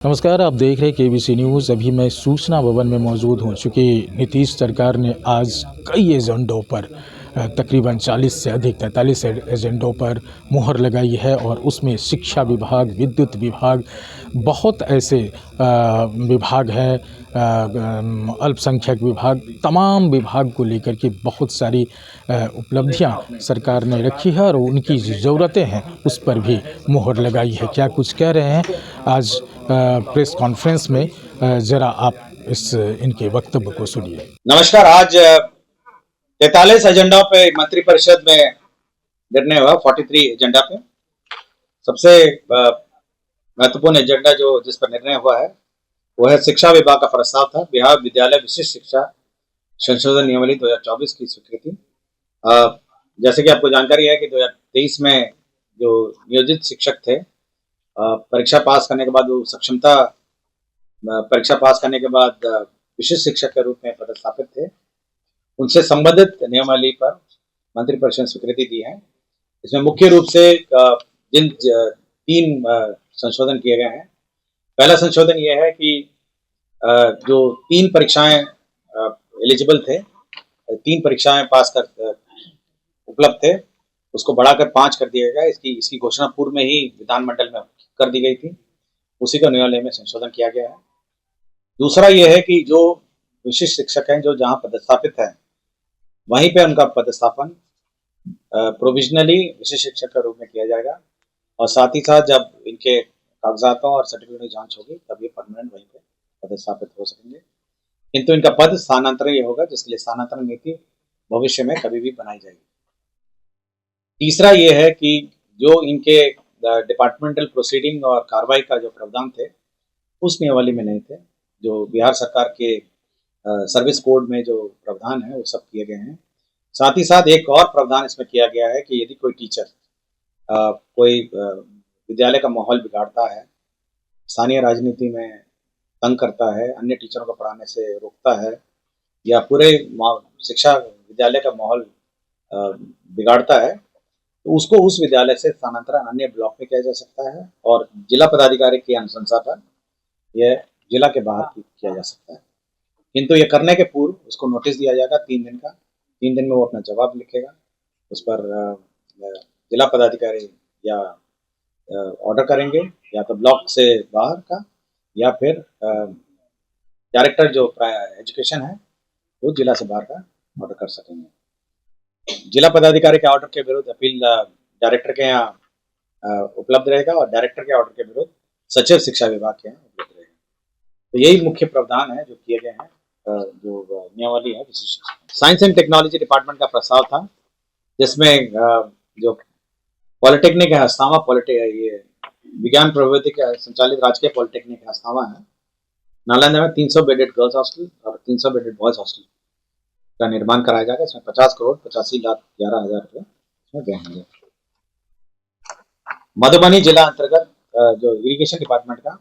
नमस्कार, आप देख रहे हैं केबीसी न्यूज़। अभी मैं सूचना भवन में मौजूद हूँ। चूँकि नीतीश सरकार ने आज कई एजेंडों पर तकरीबन 40 से अधिक 43 एजेंडों पर मुहर लगाई है और उसमें शिक्षा विभाग, विद्युत विभाग, बहुत ऐसे विभाग हैं, अल्पसंख्यक विभाग, तमाम विभाग को लेकर के बहुत सारी उपलब्धियां सरकार ने रखी है और उनकी ज़रूरतें हैं उस पर भी मुहर लगाई है। क्या कुछ कह रहे हैं आज प्रेस कॉन्फ्रेंस में, ज़रा आप इस इनके वक्तव्य को सुनिए। नमस्कार। आज 43 एजेंडा पे मंत्रिपरिषद में निर्णय हुआ। 43 एजेंडा पे सबसे महत्वपूर्ण एजेंडा जो जिस पर निर्णय हुआ है वो है शिक्षा विभाग का प्रस्ताव था। बिहार विद्यालय विशिष्ट शिक्षा संशोधन नियमावली 2024 की स्वीकृति। जैसे कि आपको जानकारी है कि 2023 में जो नियोजित शिक्षक थे, परीक्षा पास करने के बाद वो सक्षमता परीक्षा पास करने के बाद विशिष्ट शिक्षक के रूप में पदस्थापित थे, उनसे संबंधित नियमावली पर मंत्रिपरिषद ने स्वीकृति दी है। इसमें मुख्य रूप से जिन 3 संशोधन किए गए हैं। पहला संशोधन यह है कि जो 3 परीक्षाएं एलिजिबल थे, 3 परीक्षाएं पास कर उपलब्ध थे, उसको बढ़ाकर 5 कर दिया गया। इसकी घोषणा पूर्व में ही विधानमंडल में कर दी गई थी। उसी को न्यायालय में संशोधन किया गया है। दूसरा यह है कि जो विशिष्ट शिक्षक हैं जो जहां पदस्थापित हैं वहीं पे उनका पदस्थापन प्रोविजनली विशिष्ट शिक्षक के रूप में किया जाएगा और साथ ही साथ जब इनके कागजातों और सर्टिफिकेट की जांच होगी तब ये परमानेंट वहीं पे पदस्थापित हो सकेंगे। किंतु इनका पद स्थानांतरण ये होगा, जिसके लिए स्थानांतरण नीति भविष्य में कभी भी बनाई जाएगी। तीसरा ये है कि जो इनके डिपार्टमेंटल प्रोसीडिंग और कार्रवाई का जो प्रावधान थे उस नियमावली में नहीं थे। जो बिहार सरकार के सर्विस कोड में जो प्रावधान है वो सब किए गए हैं। साथ ही साथ एक और प्रावधान इसमें किया गया है कि यदि कोई टीचर कोई विद्यालय का माहौल बिगाड़ता है, स्थानीय राजनीति में तंग करता है, अन्य टीचरों को पढ़ाने से रोकता है या पूरे शिक्षा विद्यालय का माहौल बिगाड़ता है, तो उसको उस विद्यालय से स्थानांतरण अन्य ब्लॉक में किया जा सकता है और जिला पदाधिकारी की अनुशंसा पर यह जिला के बाहर किया जा सकता है। किंतु ये करने के पूर्व उसको नोटिस दिया जाएगा 3 दिन का। 3 दिन में वो अपना जवाब लिखेगा। उस पर जिला पदाधिकारी या ऑर्डर करेंगे, या तो ब्लॉक से बाहर का या फिर डायरेक्टर जो एजुकेशन है वो जिला से बाहर का ऑर्डर कर सकेंगे। जिला पदाधिकारी के ऑर्डर के विरुद्ध अपील डायरेक्टर के यहाँ उपलब्ध रहेगा और डायरेक्टर के ऑर्डर के विरुद्ध सचिव शिक्षा विभाग के यहाँ उपलब्ध रहेगा। तो यही मुख्य प्रावधान है जो किए गए हैं। जो नियमावली है साइंस एंड टेक्नोलॉजी डिपार्टमेंट का प्रस्ताव था, जिसमें जो पॉलिटेक्निक है हस्तावा ये विज्ञान प्रौद्योगिकी के संचालित राजकीय पॉलिटेक्निक हस्तावा है, नालंदा में 300 बेडेड गर्ल्स हॉस्टल और 300 बेडेड बॉयज हॉस्टल का निर्माण कराया जाएगा। इसमें 50 करोड़ 85,11,000 रुपये इसमें व्यय होंगे। मधुबनी जिला अंतर्गत जो इरिगेशन डिपार्टमेंट का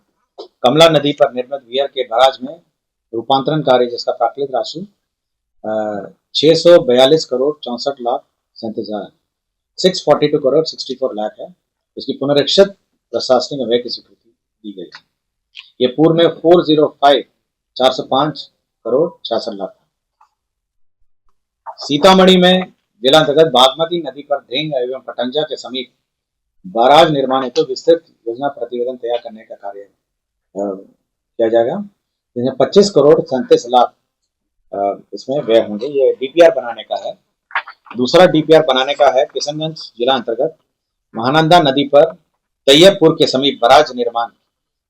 कमला नदी पर निर्मित वियर के बराज में रूपांतरण कार्य, जिसका प्राकृतिक राशि 642 करोड़ 64 लाख 37,000 642 करोड़ 64 लाख है। इसकी पुनरीक्षित प्रशासनिक व्यय की स्वीकृति दी गई है। ये पूर्व में 405 करोड़ 66 लाख। सीतामढ़ी में जिला अंतर्गत बागमती नदी पर ढेंग एवं पटंजा के समीप बराज निर्माण हेतु विस्तृत योजना प्रतिवेदन तैयार करने का कार्य किया जाएगा, जिसमें 25 करोड़ 37 लाख इसमें व्यय होंगे। ये डीपीआर बनाने का है। दूसरा डीपीआर बनाने का है किशनगंज जिला अंतर्गत महानंदा नदी पर तैयबपुर के समीप बराज निर्माण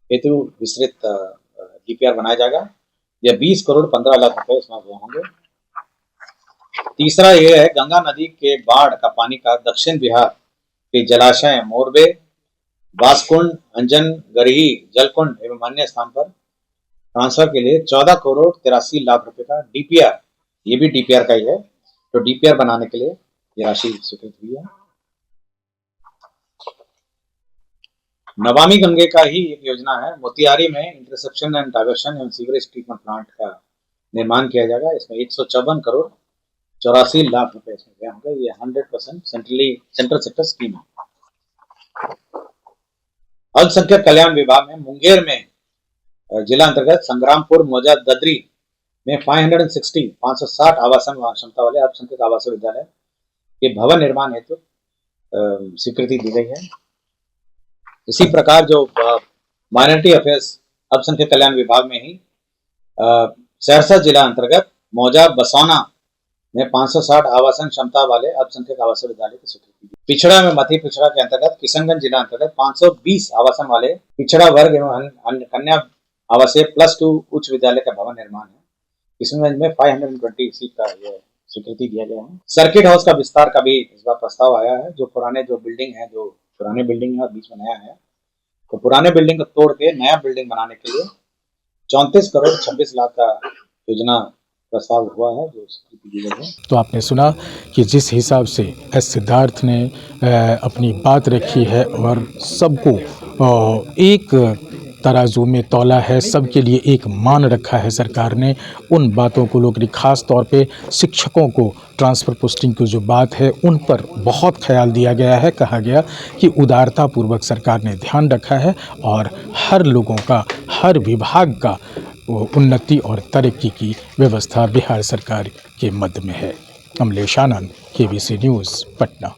हेतु विस्तृत डीपीआर बनाया जाएगा। यह 20 करोड़ 15 लाख रुपए इसमें व्यय होंगे। तीसरा यह है गंगा नदी के बाढ़ का पानी का दक्षिण बिहार के जलाशय मोरबे, बासकुंड, अंजन, गरही, जलकुंड एवं अन्य स्थान पर ट्रांसफर के लिए 14 करोड़ 83 लाख रुपए का डीपीआर, ये भी डीपीआर का ही है, तो डीपीआर बनाने के लिए ये राशि स्वीकृत हुई है। नमामि गंगे का ही एक योजना है। मोतिहारी में इंटरसेप्शन एंड डाइवर्शन एवं सीवरेज ट्रीटमेंट प्लांट का निर्माण किया जाएगा। इसमें 154 करोड़ 84 लाख रुपए इसमें व्यय होंगे। ये 100% सेंट्रल सेक्टर स्कीम है। अल्पसंख्यक कल्याण विभाग में मुंगेर में जिला अंतर्गत संग्रामपुर मौजा ददरी में 560 आवासन क्षमता वाले अल्पसंख्यक आवासीय विद्यालय के भवन निर्माण हेतु स्वीकृति दी गई है। इसी प्रकार जो माइनॉरिटी अफेयर्स अल्पसंख्यक कल्याण विभाग में ही सहरसा जिला अंतर्गत मौजा बसौना में 560 आवासन क्षमता वाले अल्पसंख्यक आवासीय विद्यालय की स्वीकृति दी। पिछड़ा में मध्य पिछड़ा के अंतर्गत किशनगंज जिला अंतर्गत 520 आवासन वाले पिछड़ा वर्ग एवं कन्या आवासीय +2 उच्च विद्यालय का भवन निर्माण है। किशनगंज में 520 सीट का ये स्वीकृति दिया गया है। सर्किट हाउस का विस्तार का भी इस बार प्रस्ताव आया है। जो पुराने बिल्डिंग है और बीच में नया है, तो पुराने बिल्डिंग को तोड़ के नया बिल्डिंग बनाने के लिए 34 करोड़ 26 लाख का योजना प्रस्ताव हुआ है, जो स्वीकृति दी गई है। तो आपने सुना कि जिस हिसाब से एस सिद्धार्थ ने अपनी बात रखी है और सबको एक तराजू में तौला है, सबके लिए एक मान रखा है सरकार ने, उन बातों को लोग खास तौर पे शिक्षकों को ट्रांसफ़र पोस्टिंग की जो बात है उन पर बहुत ख्याल दिया गया है। कहा गया कि उदारतापूर्वक सरकार ने ध्यान रखा है और हर लोगों का, हर विभाग का उन्नति और तरक्की की व्यवस्था बिहार सरकार के मध्य में है। कमलेश आनंद, KBC न्यूज़, पटना।